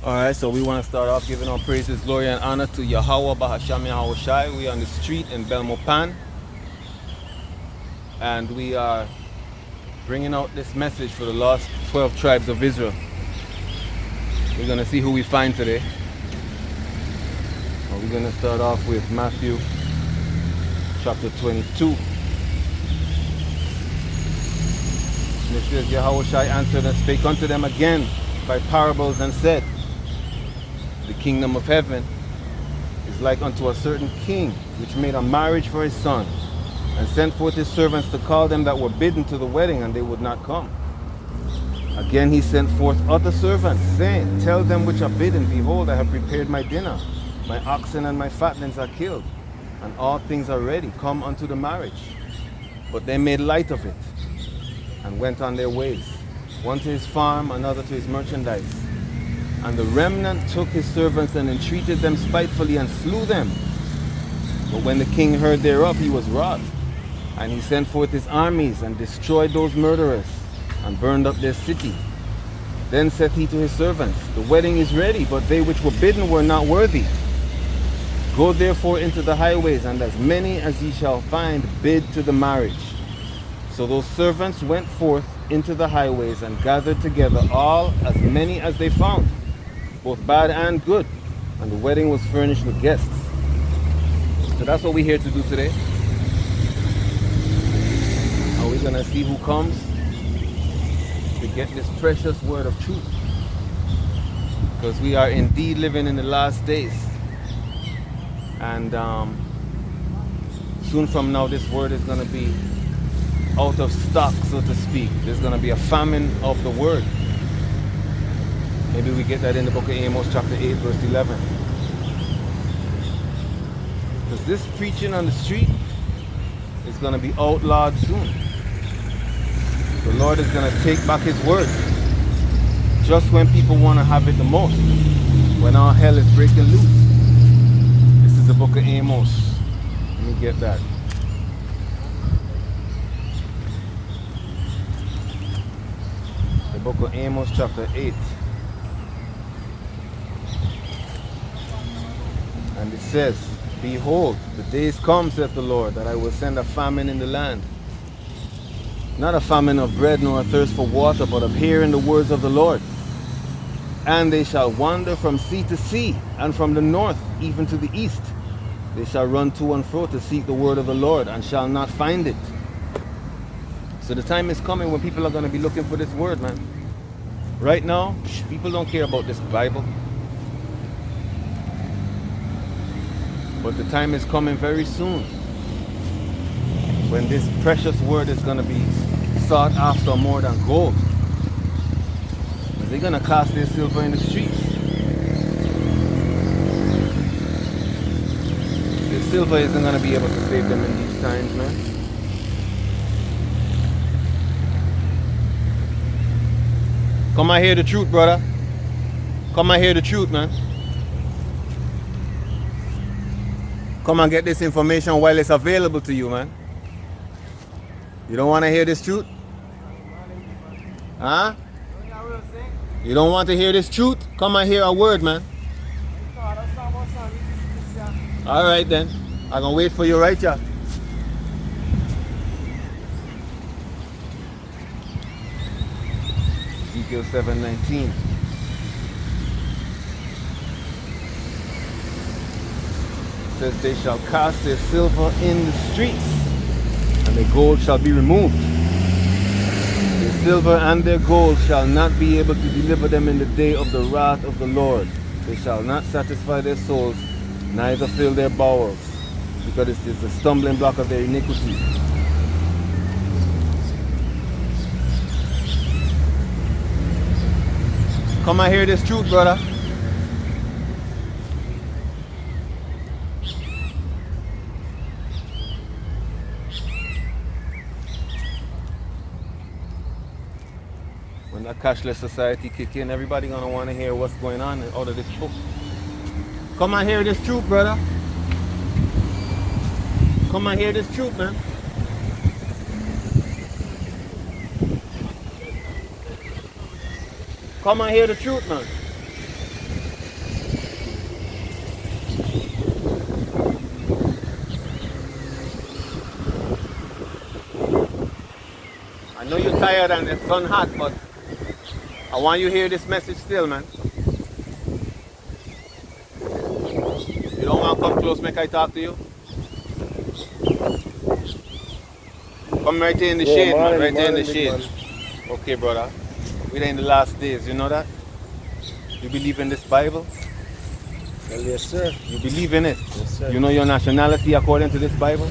Alright, so we want to start off giving our praises, glory, and honor to Yahweh Bahasham Yahweh Shai. We are on the street in Belmopan, and we are bringing out this message for the lost 12 tribes of Israel. We're going to see who we find today. We're going to start off with Matthew chapter 22. And it says, Yahweh Shai answered and spake unto them again by parables and said, the kingdom of heaven is like unto a certain king which made a marriage for his son, and sent forth his servants to call them that were bidden to the wedding, and they would not come. Again he sent forth other servants, saying, tell them which are bidden, behold, I have prepared my dinner. My oxen and my fatlings are killed, and all things are ready. Come unto the marriage. But they made light of it, and went on their ways, one to his farm, another to his merchandise. And the remnant took his servants and entreated them spitefully and slew them. But when the king heard thereof, he was wroth. And he sent forth his armies and destroyed those murderers and burned up their city. Then saith he to his servants, the wedding is ready, but they which were bidden were not worthy. Go therefore into the highways, and as many as ye shall find, bid to the marriage. So those servants went forth into the highways and gathered together all as many as they found, both bad and good, and the wedding was furnished with guests. So that's what we're here to do today. And we're going to see who comes to get this precious word of truth, because we are indeed living in the last days. And soon from now, this word is going to be out of stock, so to speak. There's going to be a famine of the word. Maybe we get that in the book of Amos chapter 8 verse 11. Because this preaching on the street is going to be outlawed soon. The Lord is going to take back his word just when people want to have it the most, when all hell is breaking loose. This is the book of Amos. Let me get that. The book of Amos chapter 8. And it says, behold, the days come, saith the Lord, that I will send a famine in the land. Not a famine of bread, nor a thirst for water, but of hearing the words of the Lord. And they shall wander from sea to sea, and from the north even to the east. They shall run to and fro to seek the word of the Lord, and shall not find it. So the time is coming when people are going to be looking for this word, man. Right now, people don't care about this Bible. But the time is coming very soon when this precious word is going to be sought after more than gold. They're going to cast their silver in the streets. The silver isn't going to be able to save them in these times, man. Come and hear the truth, brother. Come and hear the truth, man. Come and get this information while it's available to you, man. You don't want to hear this truth? Huh? You don't want to hear this truth? Come and hear a word, man. Alright then. I'm going to wait for you right here. Ezekiel 7:19. Says they shall cast their silver in the streets, and their gold shall be removed. Their silver and their gold shall not be able to deliver them in the day of the wrath of the Lord. They shall not satisfy their souls, neither fill their bowels, because it is the stumbling block of their iniquity. Come and hear this truth, brother. When that cashless society kick in, everybody gonna want to hear what's going on out of this book. Come and hear this truth, brother. Come and hear this truth, man. Come and hear the truth, man. tired and the sun hot, but I want you to hear this message still, man. You don't want to come close, make I talk to you? Come right here in the shade, man. Right there in the shade. Okay, brother. We're in the last days, you know that? You believe in this Bible? Well, yes, sir. You believe in it? Yes, sir. You know your nationality according to this Bible?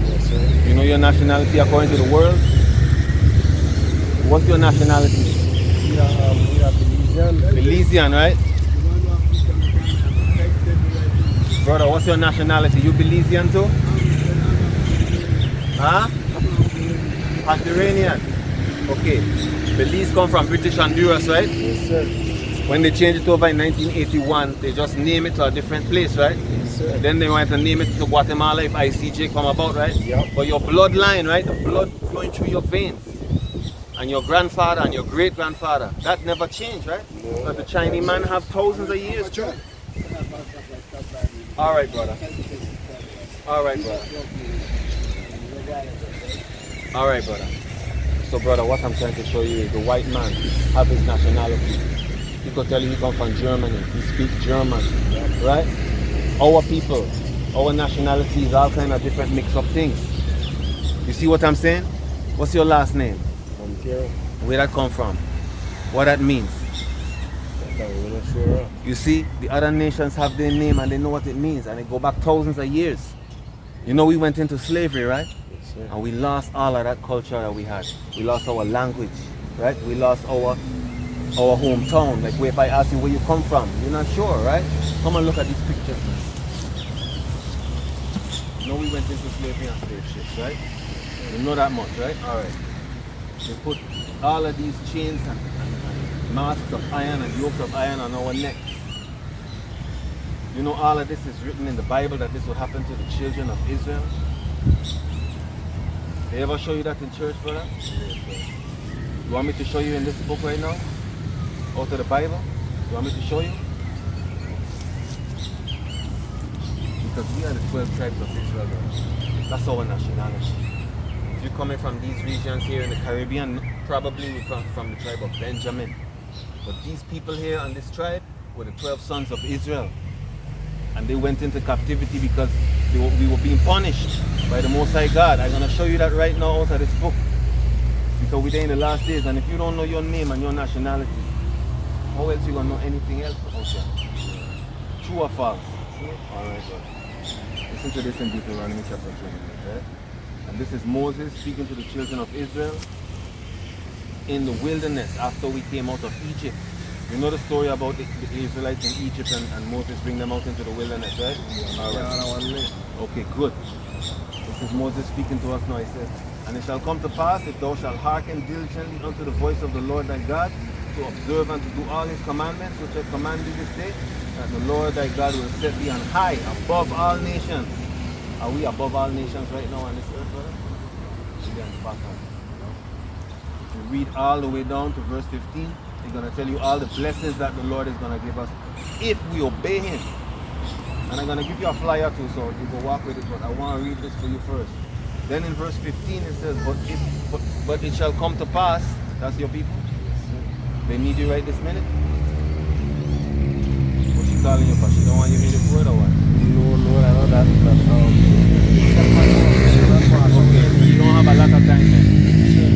Yes, sir. You know your nationality according to the world? What's your nationality? We are Belizean. Belizean, right? Brother, what's your nationality? You Belizean too? Huh? Honduran. Okay. Belize come from British Honduras, right? Yes, sir. When they changed it over in 1981, they just name it to a different place, right? Yes, sir. Then they went to name it to Guatemala if ICJ come about, right? Yep. But your bloodline, right? The blood flowing through your veins. And your grandfather and your great-grandfather, that never changed, right? No. But the Chinese man have thousands of years, too. All right, brother. All right, brother. All right, brother. So, brother, what I'm trying to show you is the white man have his nationality. He could tell you he come from Germany. He speaks German, right? Our people, our nationality is all kind of different mix-up things. You see what I'm saying? What's your last name? Montero. Where that come from? What that means? I'm not sure. You see, the other nations have their name and they know what it means, and they go back thousands of years. You know, we went into slavery, right? Yes, sir. And we lost all of that culture that we had. We lost our language, right? We lost our hometown. Like, if I ask you where you come from, you're not sure, right? Come and look at these pictures, man. You know, we went into slavery and slave ships, right? You know that much, right? All right. They put all of these chains and masks of iron and yokes of iron on our necks. You know, all of this is written in the Bible that this will happen to the children of Israel. They ever show you that in church, brother? You want me to show you in this book right now? Out of the Bible? You want me to show you? Because we are the 12 tribes of Israel, brother. That's our nationality. If you're coming from these regions here in the Caribbean, probably we come from the tribe of Benjamin. But these people here on this tribe were the 12 sons of Israel. And they went into captivity because we were being punished by the Most High God. I'm going to show you that right now out of this book. Because we're in the last days, and if you don't know your name and your nationality, how else you going to know anything else out there? True or false? True. All right, brother. Listen to this in Deuteronomy chapter 20, right? And this is Moses speaking to the children of Israel in the wilderness after we came out of Egypt. You know the story about the Israelites in Egypt and Moses bring them out into the wilderness, right? All right. Okay, good. This is Moses speaking to us now. He says, "And it shall come to pass, if thou shalt hearken diligently unto the voice of the Lord thy God, to observe and to do all his commandments, which I command thee this day, that the Lord thy God will set thee on high above all nations." Are we above all nations right now on this earth, brother? We are on the bottom. If you read all the way down to verse 15, he's going to tell you all the blessings that the Lord is going to give us if we obey him. And I'm going to give you a flyer too, so you go walk with it, but I want to read this for you first. Then in verse 15 it says, but it shall come to pass, that's your people? They need you right this minute? What's she calling you for? She don't want you to read this word or what? No, I know that. Okay, you don't have a lot of time then.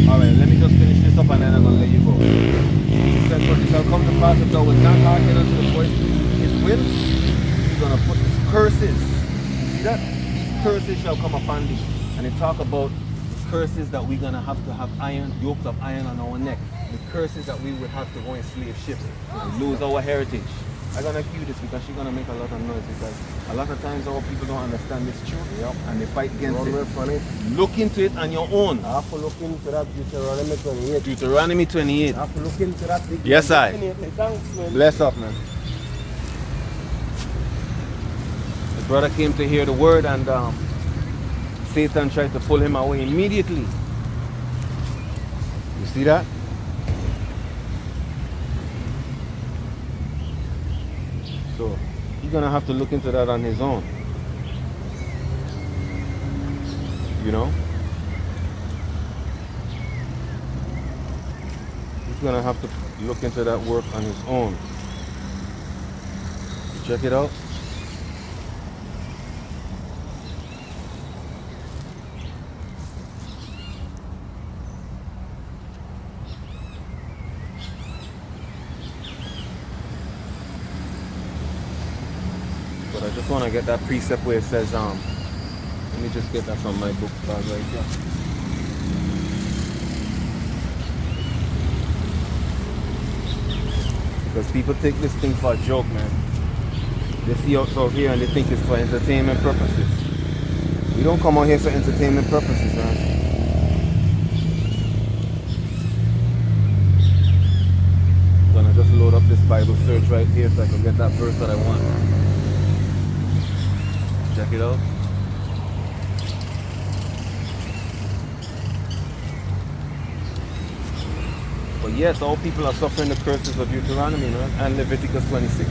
Alright, let me just finish this up and then I'm going to let you go. He said, but it shall come to pass if thou wilt not hearken unto the voice of his will, he's going to put these curses. You see that? These curses shall come upon thee. And they talk about the curses that we're going to have iron, yokes of iron on our neck. The curses that we would have to go in slave ships and lose our heritage. I'm going to cue this because she's going to make a lot of noise because a lot of times our people don't understand this truth, and they fight against it. Funny. Look into it on your own. I have to look into that Deuteronomy 28. Deuteronomy 28. I have to look into that. Yes, I. Thanks, man. Bless up, man. The brother came to hear the word and Satan tried to pull him away immediately. You see that? So he's gonna have to look into that on his own. You know? He's gonna have to look into that work on his own. Check it out. But I just want to get that precept where it says, let me just get that from my book bag right here. Because people take this thing for a joke, man. They see us out here and they think it's for entertainment purposes. We don't come out here for entertainment purposes, man. I'm gonna just load up this Bible search right here so I can get that verse that I want. Check it out. But yes, all people are suffering the curses of Deuteronomy, man, and Leviticus 26.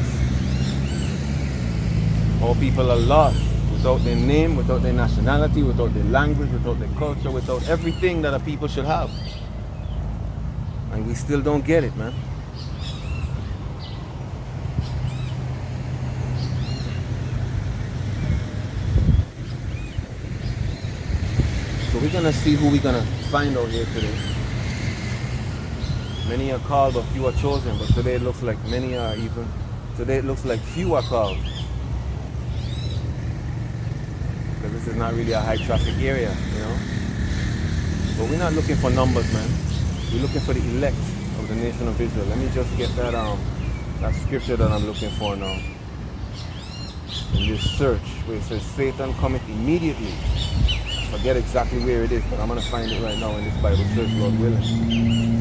All people are lost without their name, without their nationality, without their language, without their culture, without everything that a people should have. And we still don't get it, man. So we're gonna see who we're gonna find out here today. Many are called, but few are chosen. But today it looks like today it looks like few are called. Because this is not really a high traffic area, you know. But we're not looking for numbers, man. We're looking for the elect of the nation of Israel. Let me just get that that scripture that I'm looking for now. In this search where it says Satan cometh immediately. I forget exactly where it is, but I'm gonna find it right now in this Bible search, Lord willing.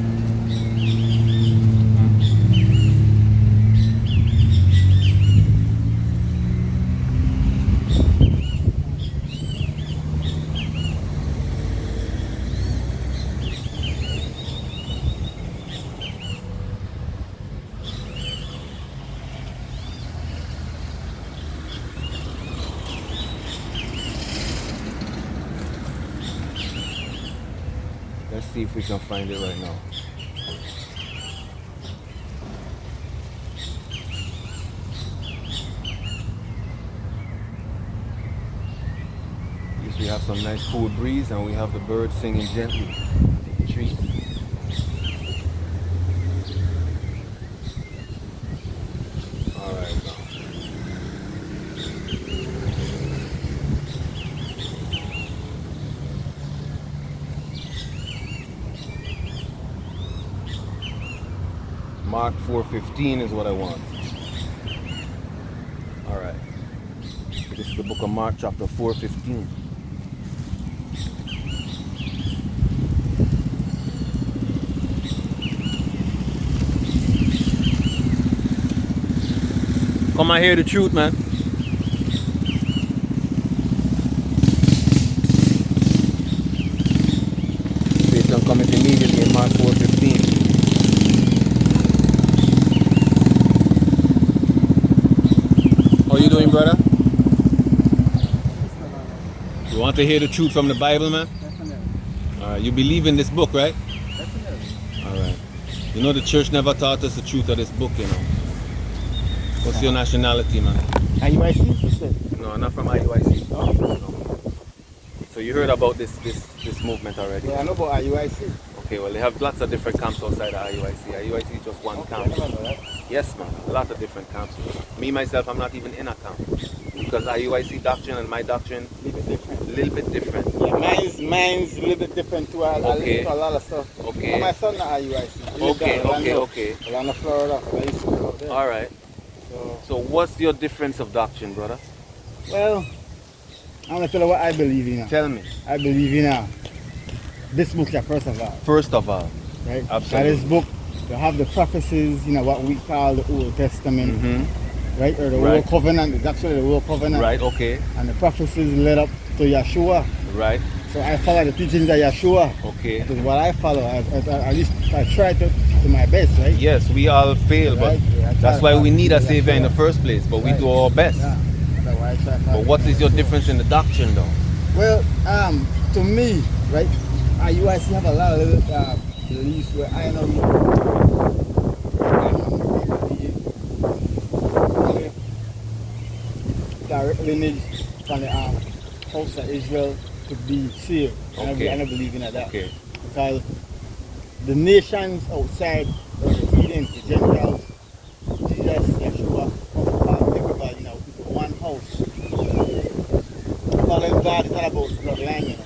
Let's see if we can find it right now. Yes, we have some nice cool breeze and we have the birds singing gently in the trees. Alright, now. Mark 4:15 is what I want. All right. This is the book of Mark, chapter 4:15. Come and hear the truth, man. Satan cometh immediately in Mark 4:15. How you doing, brother? You want to hear the truth from the Bible, man? Definitely. Alright, you believe in this book, right? Definitely. Alright. You know the church never taught us the truth of this book, you know. What's your nationality, man? IUIC? No, not from IUIC. Oh. No. So you heard about this movement already? Yeah, I know about IUIC. Okay, well they have lots of different camps outside of IUIC. IUIC is just one camp. I remember that. Yes, man, a lot of different camps. Me, myself, I'm not even in a camp. Because IUIC doctrine and my doctrine, A little bit different. a little bit different. Yeah, mine's a little bit different too. I listen to a lot of stuff. Okay. But my son not IUIC. Okay. Orlando, Florida. I used to go out there. Alright. So what's your difference of doctrine, brother? Well, I'm going to tell you what I believe in. Tell me. I believe in this book, first of all. First of all. Right? Absolutely. That this book, you have the prophecies, what we call the Old Testament. Mm-hmm. Right? Or the Right. Old Covenant. It's actually the Old Covenant. Right, okay. And the prophecies led up to Yeshua. Right. So I follow the teachings of Yeshua. Okay. That is what I follow. At least I try to my best, right? Yes, we all fail, but Right. Yeah, I try that's to why follow we need a Yeshua. savior in the first place. But we Right. do our best. Yeah. That's why I try to follow But what is your Yeshua. difference in the doctrine, though? Well, to me, right, IUIC have a lot of little Belize where I know direct lineage from the house of Israel to be saved. Okay. I don't believe in that. Okay. Because the nations outside, the heathens, the Gentiles, Jesus, Yeshua, everybody, into one house. Following God is not about bloodline,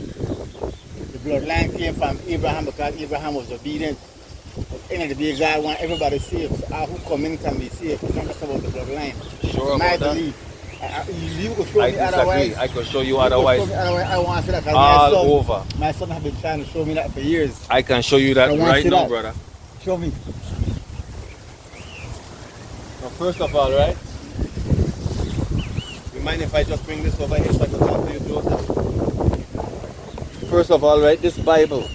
The bloodline came from Abraham because Abraham was obedient. At the end of the day, God wants everybody saved. So who come in can be saved. It's not just about the bloodline. Sure My about that? belief. You could show I me otherwise. disagree. I could show you You could otherwise show me otherwise. I want to see that. 'Cause all over. My son has been trying to show me that for years. I can show you that I want to right see now, that. brother. Show me. Now, first of all, right? You mind if I just bring this over here so I can talk to you closer? First of all, right, this Bible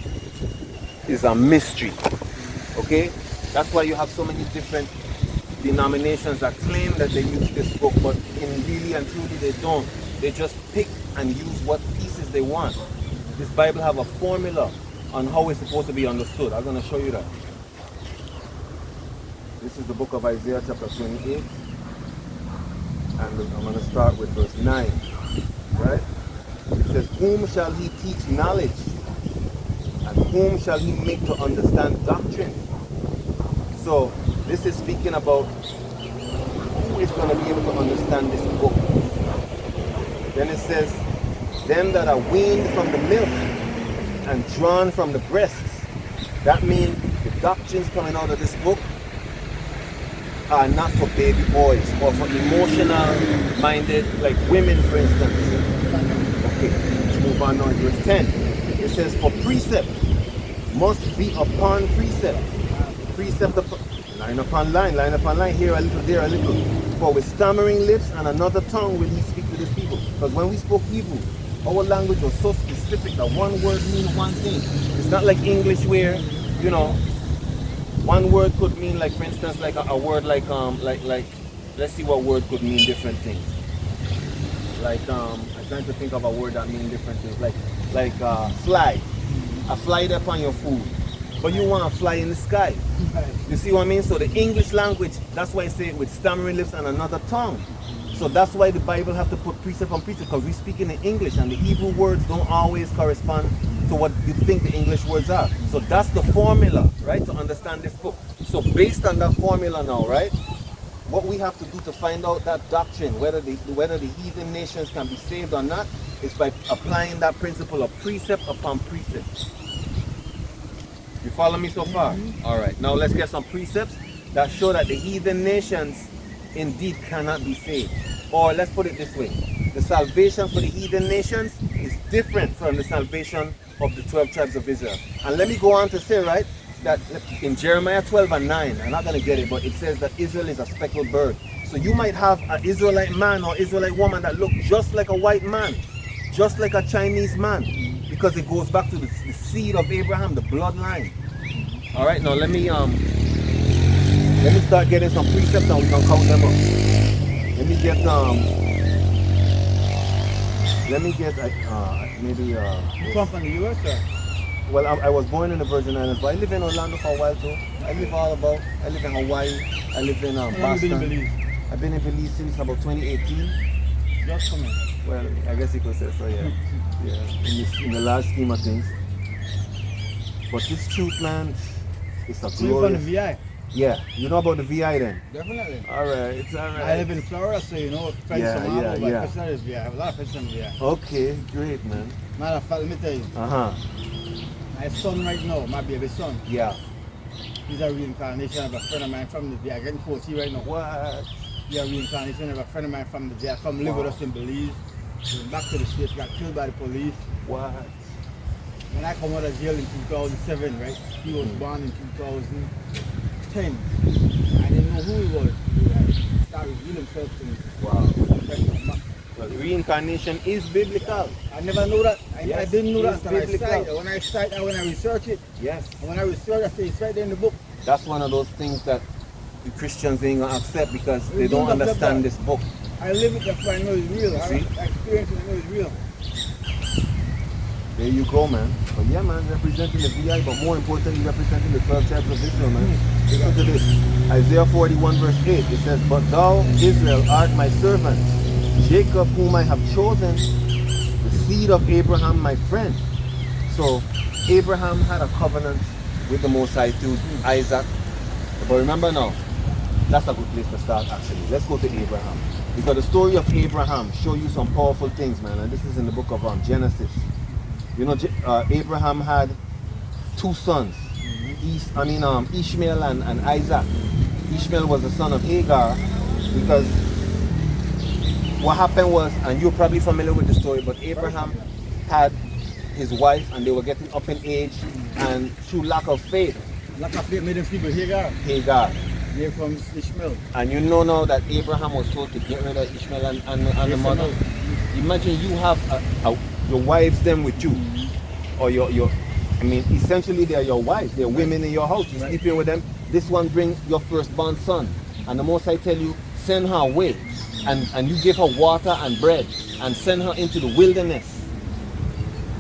is a mystery. Okay? That's why you have so many different denominations that claim that they use this book, but in really and truly they don't. They just pick and use what pieces they want. This Bible have a formula on how it's supposed to be understood. I'm going to show you that. This is the book of Isaiah chapter 28. And I'm going to start with verse 9. Right? It says, whom shall he teach knowledge? And whom shall he make to understand doctrine? So, this is speaking about who is going to be able to understand this book. Then it says, them that are weaned from the milk and drawn from the breasts. That means the doctrines coming out of this book are not for baby boys or for emotional minded, like women, for instance. Okay, let's move on now to verse 10. It says, for precept must be upon precept. Precept upon, line upon line, here a little, there a little. For with stammering lips and another tongue will he speak to this people. Because when we spoke Hebrew, our language was so specific that one word means one thing. It's not like English where, one word could mean, like, for instance, like a word like let's see what word could mean different things. Like I'm trying to think of a word that means different things. Like fly. A fly upon your food. But you want to fly in the sky. You see what I mean? So the English language, that's why I say it with stammering lips and another tongue. So that's why the Bible have to put precept on precept, because we speak in English and the Hebrew words don't always correspond to what you think the English words are. So that's the formula, right, to understand this book. So based on that formula now, right, what we have to do to find out that doctrine, whether the heathen nations can be saved or not, is by applying that principle of precept upon precept. You follow me so far? Mm-hmm. All right. Now let's get some precepts that show that the heathen nations indeed cannot be saved. Or let's put it this way. The salvation for the heathen nations is different from the salvation of the 12 tribes of Israel. And let me go on to say, right, that in Jeremiah 12 and 9, I'm not going to get it, but it says that Israel is a speckled bird. So you might have an Israelite man or Israelite woman that look just like a white man, just like a Chinese man, because it goes back to the seed of Abraham, the bloodline. All right, now let me start getting some precepts and we can count them up. Let me get maybe You come from the US, sir? Well, I was born in the Virgin Islands, but I live in Orlando for a while too. I live all about. I live in Hawaii. I live in Boston. How long have you been in Belize? I've been in Belize since about 2018. Just coming. Well, I guess you could say so, yeah. Yeah, in the large scheme of things. But this truth, man, it's a glorious. You from the VI? Yeah, you know about the VI then? Definitely. All right, it's all right. I live in Florida, so you know, friends from all over. Yeah. VI. I have a lot of friends from VI. Okay, great, man. Matter of fact, let me tell you. My son right now, my baby son. Yeah. He's a reincarnation of a friend of mine from the VI. Getting 40 right now. What? He's a reincarnation of a friend of mine from the VI. Come live with us in Belize. Went back to the States, got killed by the police. What? When I come out of jail in 2007, right? He was born in 2010. I didn't know who he was. He started revealing himself to me. Wow. Well, reincarnation is biblical. I never knew that. I didn't know that it's until when I research it. Yes. And when I research, I say it's right there in the book. That's one of those things that the Christians ain't gonna accept because they don't understand this book. I live it, that's why I know it's real. I experience it, I know it's real. There you go, man. But yeah, man, representing the VI, but more importantly, representing the 12 tribes of Israel, man. Listen to this. Isaiah 41 verse 8. It says, "But thou, Israel, art my servant, Jacob, whom I have chosen, the seed of Abraham, my friend." So Abraham had a covenant with the Most High through Isaac. But remember now, that's a good place to start actually. Let's go to Abraham. Because the story of Abraham show you some powerful things, man. And this is in the book of Genesis. You know, Abraham had two sons, Ishmael and Isaac. Ishmael was the son of Hagar, because what happened was, and you're probably familiar with the story, but Abraham had his wife and they were getting up in age, and through lack of faith made him sleep with Hagar. They're from Ishmael. And you know now that Abraham was told to get rid of Ishmael and the mother. Imagine you have your wives them with you, or essentially they are your wives. They're women in your house. You're sleeping with them. This one bring your firstborn son, and the Most High tell you, send her away, and you give her water and bread, and send her into the wilderness.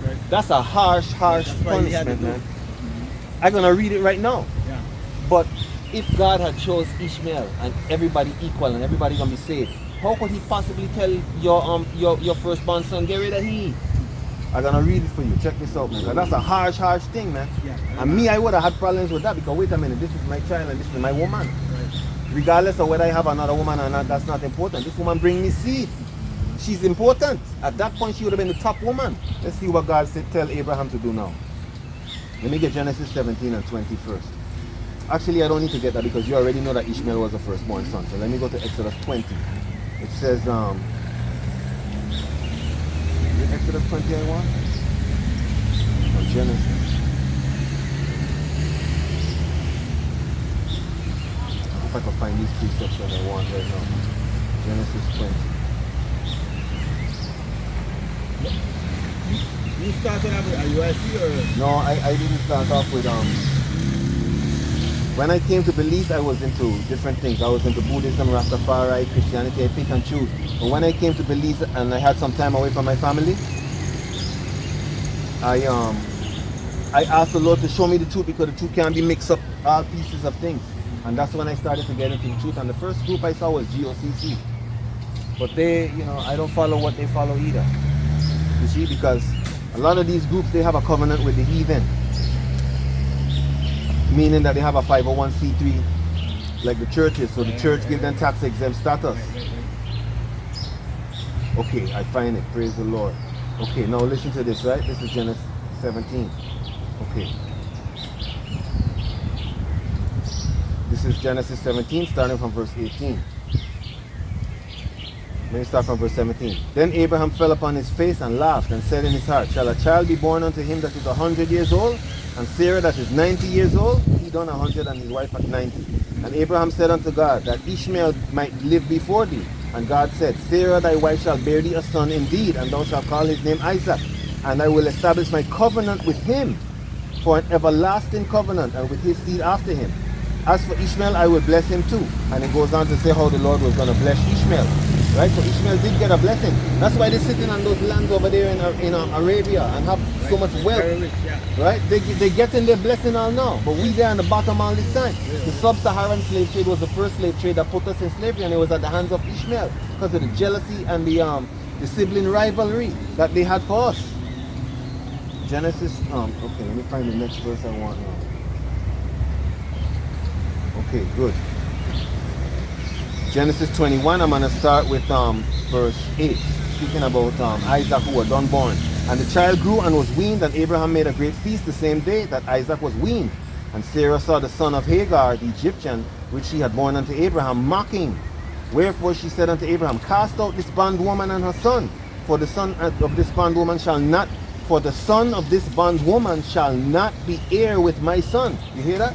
Right. That's a harsh punishment, man. I'm gonna read it right now. Yeah. But if God had chose Ishmael and everybody equal and everybody gonna be saved, how could he possibly tell your firstborn son, get rid of he? I'm gonna read it for you. Check this out, man. That's a harsh thing, man. Yeah. And me, I would have had problems with that, because wait a minute, this is my child and this is my woman. Right. Regardless of whether I have another woman or not, that's not important. This woman bring me seed. She's important. At that point, she would have been the top woman. Let's see what God said tell Abraham to do now. Let me get Genesis 17 and 20 first. Actually, I don't need to get that, because you already know that Ishmael was the firstborn son. So let me go to Exodus 20. It says, is it Exodus 20 I want? Or Genesis? I hope I can find these precepts that I want right now. Genesis 20. You started off with a UIC or? No, I didn't start off with when I came to Belize, I was into different things. I was into Buddhism, Rastafari, Christianity, I pick and choose. But when I came to Belize and I had some time away from my family, I asked the Lord to show me the truth, because the truth can't be mixed up all pieces of things. And that's when I started to get into the truth. And the first group I saw was GOCC. But they, I don't follow what they follow either. You see, because a lot of these groups, they have a covenant with the heathen. Meaning that they have a 501c3 like the churches, so the church gives them tax exempt status. Okay, I find it, praise the Lord. Okay, now listen to this, right? This is Genesis 17. Okay. This is Genesis 17, starting from verse 18. Let me start from verse 17. Then Abraham fell upon his face and laughed, and said in his heart, shall a child be born unto him that is 100 years old? And Sarah that is 90 years old? He done 100 and his wife at 90. And Abraham said unto God, that Ishmael might live before thee. And God said, Sarah thy wife shall bear thee a son indeed, and thou shalt call his name Isaac. And I will establish my covenant with him for an everlasting covenant, and with his seed after him. As for Ishmael, I will bless him too. And it goes on to say how the Lord was going to bless Ishmael. Right? So Ishmael did get a blessing. That's why they're sitting on those lands over there in Arabia and have so much wealth. Right? They getting their blessing all now. But we there on the bottom all this time. The sub-Saharan slave trade was the first slave trade that put us in slavery, and it was at the hands of Ishmael because of the jealousy and the sibling rivalry that they had for us. Genesis, okay, let me find the next verse I want now. Okay, good. Genesis 21, I'm going to start with verse 8, speaking about Isaac who was unborn. And the child grew and was weaned, and Abraham made a great feast the same day that Isaac was weaned. And Sarah saw the son of Hagar, the Egyptian, which she had borne unto Abraham, mocking. Wherefore she said unto Abraham, cast out this bondwoman and her son, for the son of this bondwoman shall not, for the son of this bondwoman shall not be heir with my son. You hear that?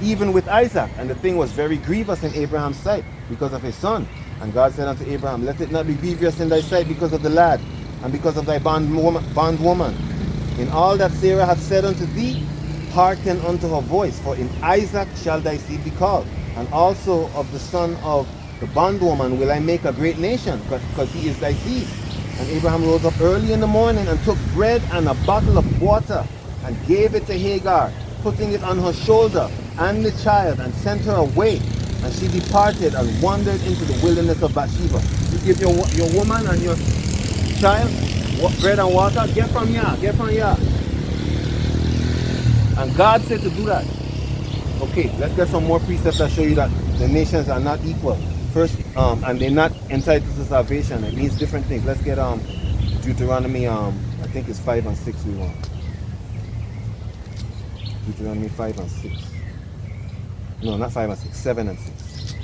Even with Isaac. And the thing was very grievous in Abraham's sight because of his son. And God said unto Abraham, let it not be grievous in thy sight because of the lad, and because of thy bondwoman. In all that Sarah hath said unto thee, hearken unto her voice, for in Isaac shall thy seed be called. And also of the son of the bondwoman will I make a great nation, because he is thy seed. And Abraham rose up early in the morning and took bread and a bottle of water and gave it to Hagar, putting it on her shoulder and the child, and sent her away. And she departed and wandered into the wilderness of Bathsheba. You give your woman and your child bread and water, get from here, get from here. And God said to do that. Okay, let's get some more precepts that show you that the nations are not equal. First, and they're not entitled to salvation. It means different things. Let's get Deuteronomy, I think it's 5 and 6 we want. Deuteronomy 5 and 6. No, not 5 and 6, 7 and 6.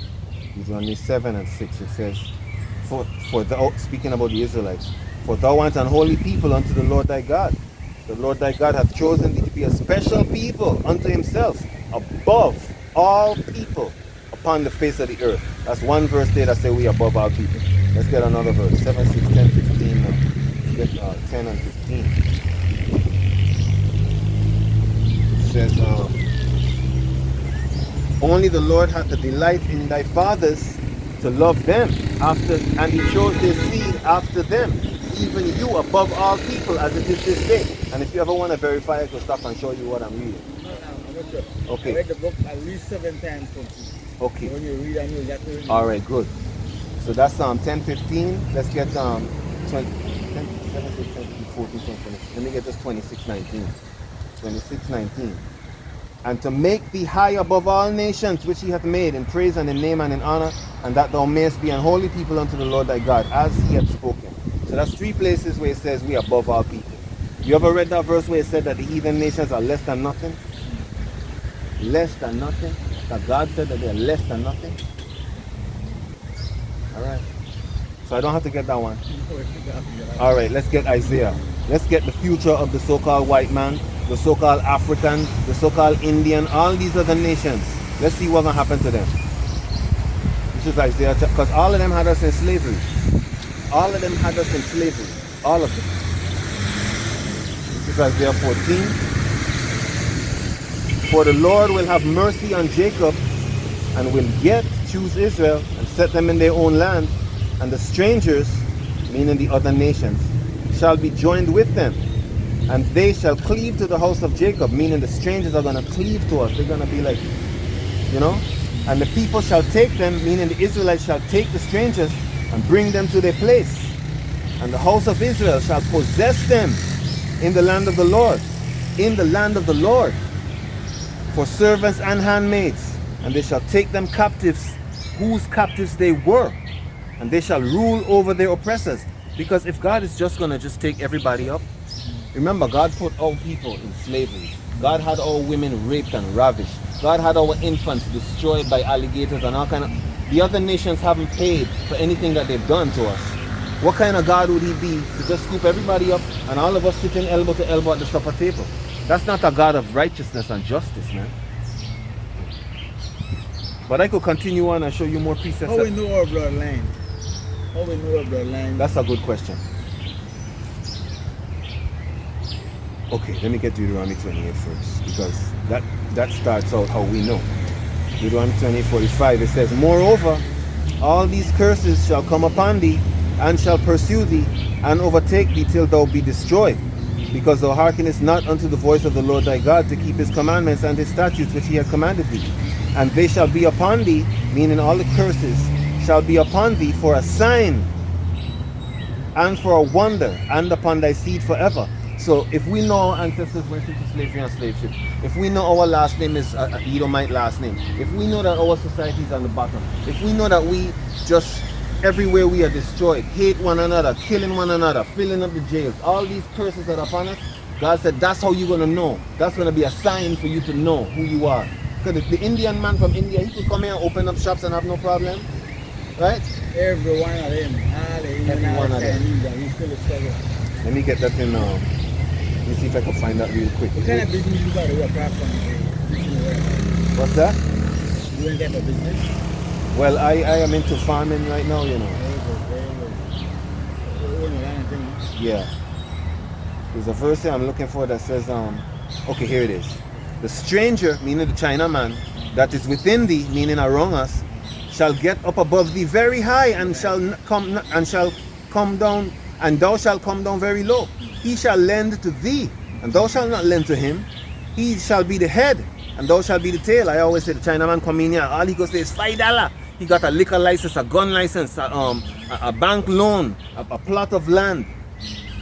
Deuteronomy 7 and 6, it says, for thou, speaking about the Israelites, for thou art an holy people unto the Lord thy God. The Lord thy God hath chosen thee to be a special people unto himself, above all people upon the face of the earth. That's one verse there that says we above all people. Let's get another verse, 7, 6, 10, 15 now. Let's get 10 and 15. It says, only the Lord hath a delight in thy fathers to love them, and he chose their seed after them, even you above all people, as it is this day. And if you ever want to verify, I can stop and show you what I'm reading. No, I'm not sure. Okay. I read the book at least 7 times. Okay. When you read, I know exactly. All right, good. So that's 10:15. Let's get 20, 10, 7, 6, 7, 14, 20. Let me get this 26:19. 26:19. And to make thee high above all nations which he hath made, in praise and in name and in honor, and that thou mayest be an holy people unto the Lord thy God, as he hath spoken. So that's 3 places where it says we are above all people. You ever read that verse where it said that the heathen nations are less than nothing? Less than nothing? That God said that they are less than nothing? Alright. So I don't have to get that one. Alright, let's get Isaiah. Let's get the future of the so-called white man, the so-called African, the so-called Indian, all these other nations. Let's see what's going to happen to them. This is Isaiah, because all of them had us in slavery. All of them had us in slavery. All of them. This is Isaiah 14. For the Lord will have mercy on Jacob, and will yet choose Israel, and set them in their own land. And the strangers, meaning the other nations, shall be joined with them. And they shall cleave to the house of Jacob, meaning the strangers are going to cleave to us. They're going to be like, you know. And the people shall take them, meaning the Israelites shall take the strangers and bring them to their place. And the house of Israel shall possess them in the land of the Lord. In the land of the Lord. For servants and handmaids. And they shall take them captives, whose captives they were. And they shall rule over their oppressors. Because if God is just going to just take everybody up, remember, God put all people in slavery. God had all women raped and ravished. God had our infants destroyed by alligators and all kind of... The other nations haven't paid for anything that they've done to us. What kind of God would he be to just scoop everybody up and all of us sitting elbow to elbow at the supper table? That's not a God of righteousness and justice, man. But I could continue on and show you more precepts. How we know our bloodline? How we know our bloodline? That's a good question. Okay, let me get Deuteronomy 28 first, because that starts out how we know. Deuteronomy 28:45, it says, moreover, all these curses shall come upon thee, and shall pursue thee, and overtake thee till thou be destroyed, because thou hearkenest not unto the voice of the Lord thy God, to keep his commandments and his statutes which he hath commanded thee. And they shall be upon thee, meaning all the curses, shall be upon thee for a sign, and for a wonder, and upon thy seed forever. So if we know our ancestors went into slavery and slave ship, if we know our last name is an Edomite last name, if we know that our society is on the bottom, if we know that we just, everywhere we are destroyed, hate one another, killing one another, filling up the jails, all these curses that are upon us, God said that's how you're going to know. That's going to be a sign for you to know who you are. Because the Indian man from India, he could come here and open up shops and have no problem. Right? Every one of them. Every one of them. We still struggle. Let me get that in now. Let me see if I can find that real quick. What kind of business you got to work apart from? What's that? You ain't got no business? Well, I am into farming right now, you know. Yeah. There's a verse here I'm looking for that says, okay, here it is. The stranger, meaning the Chinaman, that is within thee, meaning around us, shall get up above thee very high, and shall come down And thou shalt come down very low. He shall lend to thee, and thou shalt not lend to him. He shall be the head, and thou shalt be the tail. I always say the Chinaman come in here, all he goes say is $5. He got a liquor license, a gun license, a bank loan, a plot of land.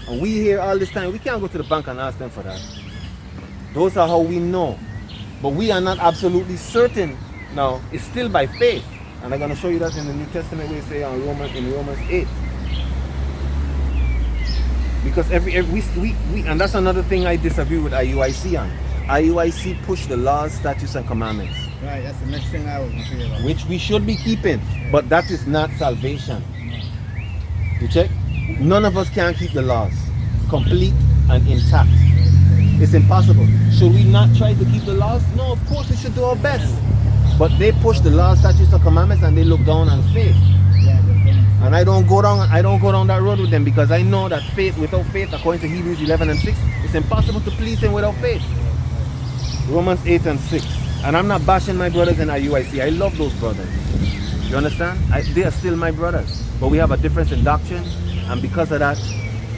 And we here all this time, we can't go to the bank and ask them for that. Those are how we know. But we are not absolutely certain. Now, it's still by faith. And I'm going to show you that in the New Testament where it say in Romans 8. Because and that's another thing I disagree with IUIC on. IUIC push the laws, statutes, and commandments. Right, that's the next thing I was going to say about. Which we should be keeping, but that is not salvation. You check? None of us can keep the laws complete and intact. It's impossible. Should we not try to keep the laws? No, of course we should do our best. But they push the laws, statutes, and commandments, and they look down on faith. And I don't go down that road with them, because I know that without faith, according to Hebrews 11 and 6, it's impossible to please him without faith. Romans 8 and 6. And I'm not bashing my brothers in IUIC. I love those brothers. You understand? They are still my brothers. But we have a difference in doctrine, and because of that,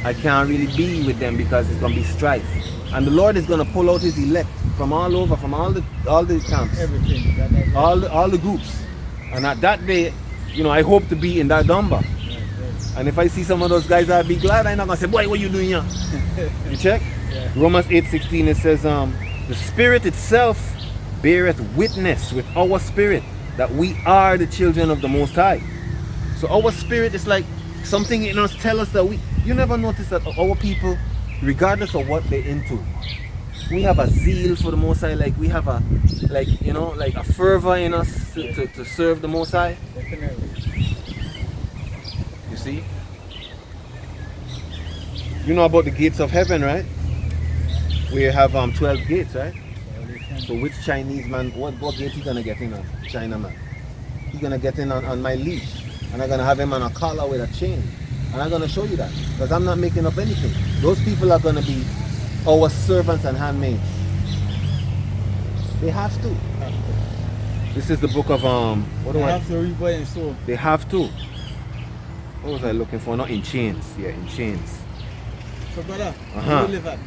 I can't really be with them, because it's going to be strife. And the Lord is going to pull out his elect from all over, from all the camps. Everything. All the groups. And at that day, I hope to be in that number. And if I see some of those guys, I'll be glad. I'm not going to say, boy, what are you doing here? You check? Yeah. Romans 8:16, it says, the Spirit itself beareth witness with our spirit that we are the children of the Most High. So our spirit is like something in us tell us that you never notice that our people, regardless of what they're into, we have a zeal for the Most High, like we have a fervor in us to serve the Most High. You see? You know about the gates of heaven, right? We have 12 gates, right? So which Chinese man, what gate he gonna get in on? China man. He's gonna get in on my leash. And I'm gonna have him on a collar with a chain. And I'm gonna show you that. Because I'm not making up anything. Those people are gonna be our servants and handmaids. They have to. This is the book of They have to reap and sow. They have to. What was I looking for? Not in chains. Yeah, in chains. So brother, where you live at?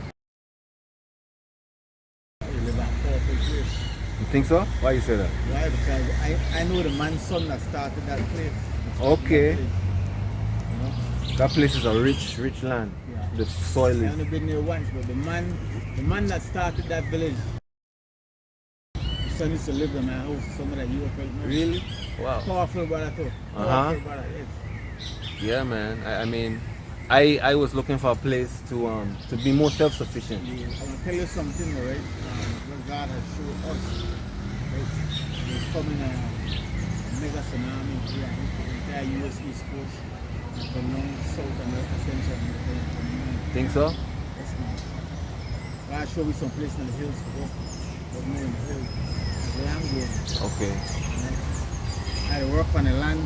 You live at Perfect Place. You think so? Why you say that? Why? Because I know the man's son that started that place. Okay. That place. That place is a rich land. Yeah. The soil I is. only been there once, but the man that started that village, his son used to live in my house. Some of that you know. Really? Wow. Powerful brother too. Powerful brother, yes. Yeah, man. I mean, I was looking for a place to be more self-sufficient. I'm gonna tell you something, right? What God has showed us. Right? There's coming a mega tsunami here in the entire US East Coast, from North, South America, Central America. Think so? Yes, man. God showed me some place in the hills to go. But more in the hills. Where I'm going. Okay. Right? I worked on the land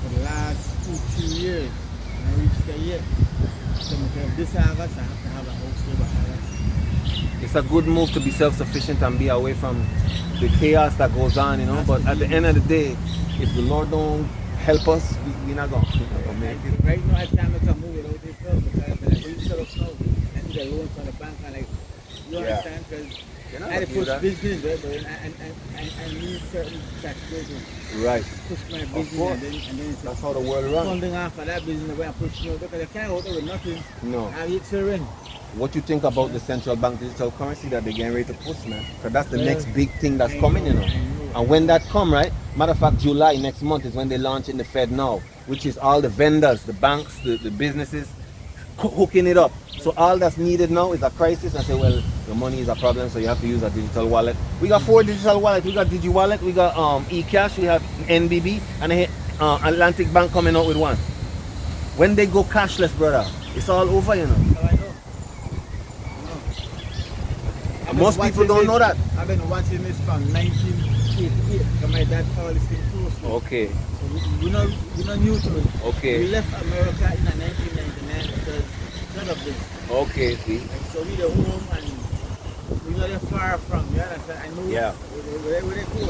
for the last 2-3 years. And I reached there yet. So this August, I have to have a house there by August. It's a good move to be self-sufficient and be away from the chaos that goes on, But at the end of the day, if the Lord don't help us, we're not going to make it. Right now, I can't make a move without this help, because I need to set up now. I need a loan from the bank, and you understand? Because I had to push business, but I need certain taxation. Right. Push my business, and then that's how the world runs. Funding off of that business, when I push more, because I can't go there with nothing. No. I have 8 children. What you think about the central bank digital currency that they're getting ready to push, man? Because that's the next big thing that's coming, I know. And when that come, right? Matter of fact, July next month is when they launch in the Fed now, which is all the vendors, the banks, the businesses hooking it up. So all that's needed now is a crisis and say, well, the money is a problem, so you have to use a digital wallet. We got 4 digital wallets. We got DigiWallet, we got eCash, we have NBB, and Atlantic Bank coming out with one. When they go cashless, brother, it's all over, Oh, I know. Most people don't know that. I've been watching this from 1988, because my dad followed this thing closely. Okay. So we're not new to it. Okay. We left America in 1999 because of this. Okay, see. So we the home, and we're not far from, you understand? I know where they go.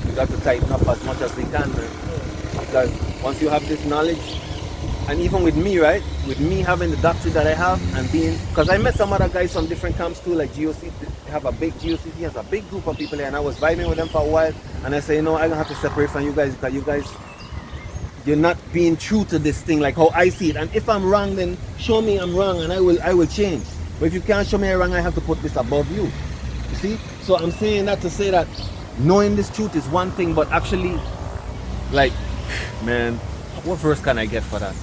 We got to tighten up as much as we can, man. Because once you have this knowledge, And even with me, right? With me having the doctrine that I have and being, because I met some other guys from different camps too, like GOC. They have a big GOCC has a big group of people here, and I was vibing with them for a while. And I say, you know, I'm gonna have to separate from you guys because you guys, you're not being true to this thing like how I see it. And if I'm wrong, then show me I'm wrong, and I will change. But if you can't show me I'm wrong, I have to put this above you. You see? So I'm saying that to say that knowing this truth is one thing, but actually, like, man, what verse can I get for that?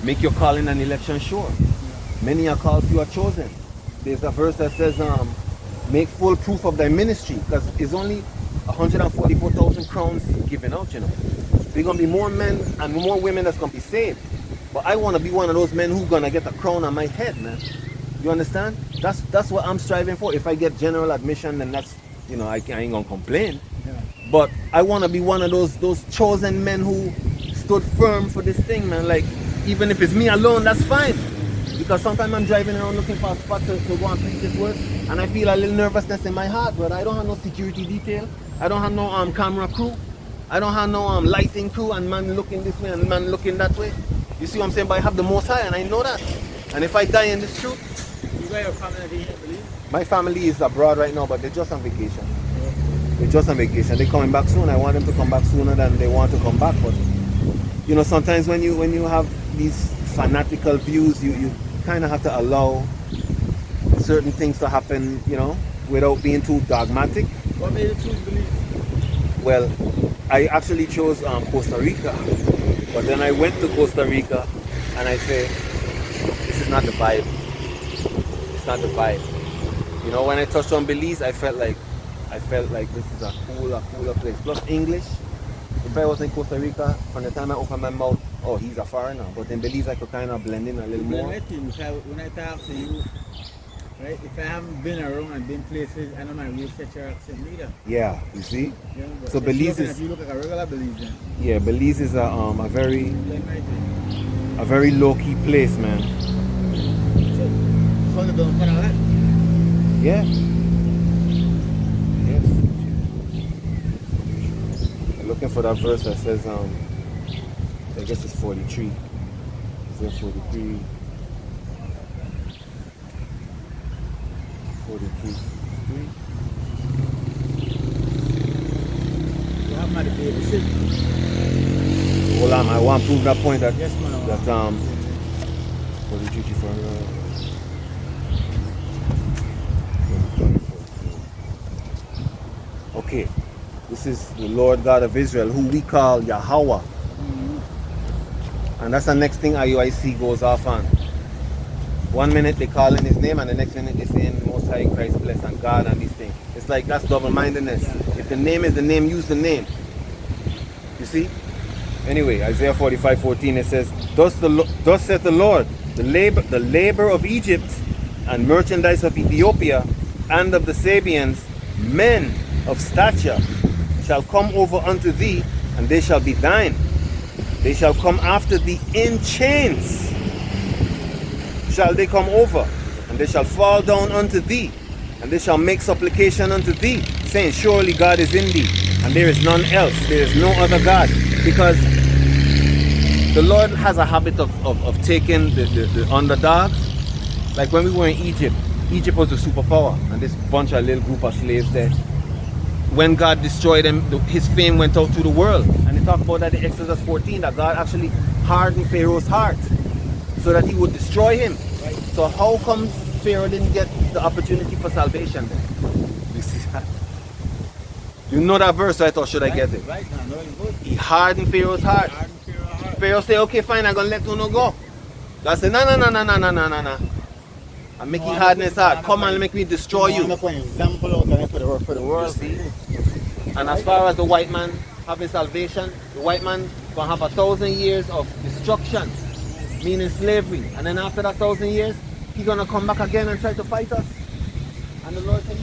Make your calling and election sure. Many are called, few are chosen. There's a verse that says, make full proof of thy ministry, because it's only 144,000 crowns given out, you know. There's going to be more men and more women that's going to be saved. But I want to be one of those men who's going to get a crown on my head, man. You understand? That's what I'm striving for. If I get general admission, then that's, you know, I ain't going to complain. Yeah. But I want to be one of those chosen men who stood firm for this thing, man. Like, even if it's me alone, that's fine. Because sometimes I'm driving around looking for a spot to go and preach this word, and I feel a little nervousness in my heart, but I don't have no security detail. I don't have no camera crew. I don't have no lighting crew, and man looking this way and man looking that way. You see what I'm saying? But I have the Most High, and I know that. And if I die in this truth, You got your family here, I believe? my family is abroad right now, but they're just on vacation. They're just on vacation. They're coming back soon. I want them to come back sooner than they want to come back. But you know, sometimes when you have these fanatical views, you kind of have to allow certain things to happen, you know, without being too dogmatic. What made you choose Belize? Well, I actually chose Costa Rica, but then I went to Costa Rica and I say, this is not the vibe. It's not the vibe. You know, when I touched on Belize, I felt like this is a cooler place. Plus English. If I was in Costa Rica, from the time I opened my mouth, oh, he's a foreigner. But in Belize, I could kind of blend in a little more. When I talk to you, right, if I haven't been around and been places, I don't know really set your accent either. Yeah, you see? Yeah, So Belize is... You look like a regular Belizean. Yeah, Belize is a very low-key place, man. So the Belmopan all that? Yeah. Yes. I'm looking for that verse that says, I guess it's 43. Is it 43? 43. You have my baby sit. Hold on, I want to prove that point that, Yes, man. that 43 for Okay, this is the Lord God of Israel, who we call Yahweh. And that's the next thing IUIC goes off on. 1 minute they call in his name, and the next minute they saying Most High, Christ bless, and God, and these things. It's like, that's double-mindedness. If the name is the name, use the name. You see? Anyway, Isaiah 45:14, it says, Thus saith the Lord, the labor of Egypt and merchandise of Ethiopia and of the Sabians, men of stature, shall come over unto thee, and they shall be thine. They shall come after thee in chains. Shall they come over, and they shall fall down unto thee, and they shall make supplication unto thee, saying, Surely God is in thee, and there is none else. There is no other God. Because the Lord has a habit of taking the underdog. Like when we were in Egypt, Egypt was a superpower, and this bunch of little group of slaves there. When God destroyed them, his fame went out to the world. And they talk about that in Exodus 14, that God actually hardened Pharaoh's heart so that he would destroy him. Right? So how come Pharaoh didn't get the opportunity for salvation then? You see that? You know that verse, right? Or should I get it? Right now, no, it's good. He hardened Pharaoh's heart. Pharaoh said, okay, fine, I'm going to let you go. God said, no. I'm making harden his heart. Come and make me destroy you. For the world. See? And as far as the white man having salvation, the white man gonna have 1,000 years of destruction, meaning slavery. And then after that 1,000 years, he's gonna come back again and try to fight us. And the Lord said,